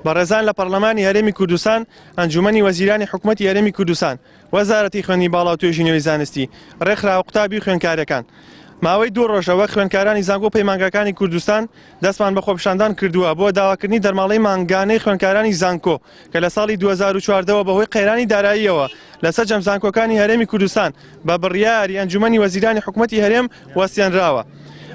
بەڕێزان لە پەرلەمانی هەرێمی کوردستان ئەنجومەنی وەزیرانی حکوومەتی هەرێمی کوردستان وەزارەتی خوێنی باڵا و توێژینەوەی زانستی ڕێکخراوە قوتابی خوێندکارەکان ماوەی 2 ڕۆژەوە خوێندکارانی زانکۆ پەیمانگەکانی کوردستان دەستمان بە خۆپیشاندان کردووە بۆ داواکردنی دەرماڵەی مانگانەی خوێندکارانی زانکۆ کە لە ساڵی 2014ەوە بەهۆی قەیرانی داراییەوە لەسەر جەم زانکۆکانی هەرێمی کوردستان بە بڕیاری ئەنجومەنی وەزیرانی حکوومەتی هەرێم وەستێنراوە.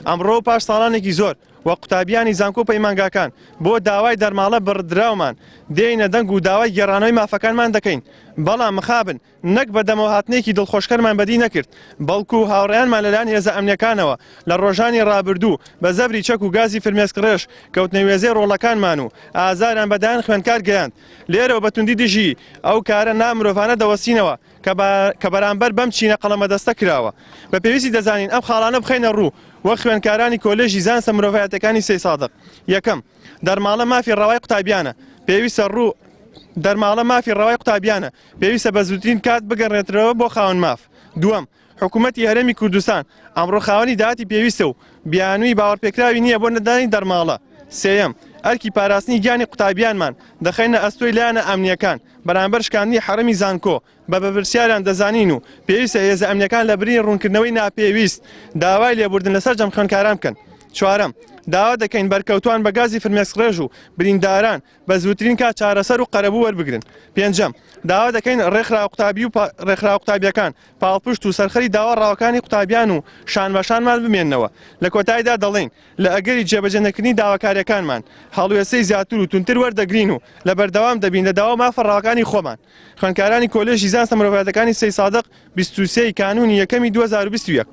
ئەمڕۆ پاش ساڵانێکی زۆر وە قوتابیانی زانکۆ پەیمانگاکان بۆ داوای دەرماڵە بڕدراومان دێینە دەنگ و داوای گێڕانەوەی مافەکانمان دەکەین، بەڵام مخابن نەک بە دەمەوە هاتنێکی دڵخۆشکەرمان بەدی نەکرد، بەڵکو هاوڕێیانمان لەلایەن هێزە ئەمنیەکانەوە لە ڕۆژانی ڕابردوو بە زەبری چەک و گازی فرمێسکڕێش کەوتنە وێزەی ڕۆڵەکانمان و ئازاریان بەدایان خوێندکار گەیاند. لێرەوە بەتوندی دژی ئەو کارە نامرۆڤانە دەوەستینەوە کە بەرامبەر بەم چینە قەڵەمە دەستە کراوە. بە پێویستی دەزانین ئەم خاڵانە بخەینە ڕوو وە خوێندکارانی کۆلێژی زانستە مرۆڤایەتەکانی سێ سادق. یەکەم، دەرماڵە مافی ڕەوای قوتابیانە، پێویستە ڕوو دەرماڵە مافی ڕەوای قوتابیانە پێویستە بە زووترین کات بگەڕێترەوە بۆ خاوەن ماف. دووەم، حکوومەتی هەرێمی کوردستان ئەمڕۆ خاوەنی داهاتی پێویستە و بیانووی باوەڕپێکراوی نییە بۆ نەدانی دەرماڵە. سێیەم، ئەرکی پاراستنی گیانی قوتابیانمان دەخەینە ئەستۆی لایەنە ئەمنیەکان بەرامبەر شکاندنی حرەمی زانکۆ بە بەبرسیاریان دەزانین و پێویستە هێزە ئەمنیەکان لە برین ڕوونکردنەوەی ناپێویست داوای لێبوردن لەسەر جەم خوێندکاران بکەن. چوارەم، داوا دەکەین بەرکەوتوان بە گازی فرمێسکڕێژ و برینداران بە زووترین کات چارەسەر و قەرەبوو وەربگرن. پێنجەم، داوا دەکەین ڕێکخراوە قوتابی و ڕێکخراوە قوتابیەکان پاڵپشت و سەرخەری داوا ڕاوەکانی قوتابیان و شان بەشانمان بمێننەوە. لە کۆتاییدا دەڵێن لە ئەگەری جێبەجێنەکردنی داواکاریەکانمان هەڵوێستەی زیاتر و تونتر وەردەگرین و لە بەردەوام دەبین لە داوا مافە ڕاوەکانی خۆمان. خوێندکارانی کۆلێژی زانستە مرۆڤایەتەکانی سێ سادق 23 کانونی یەکەمی 2021.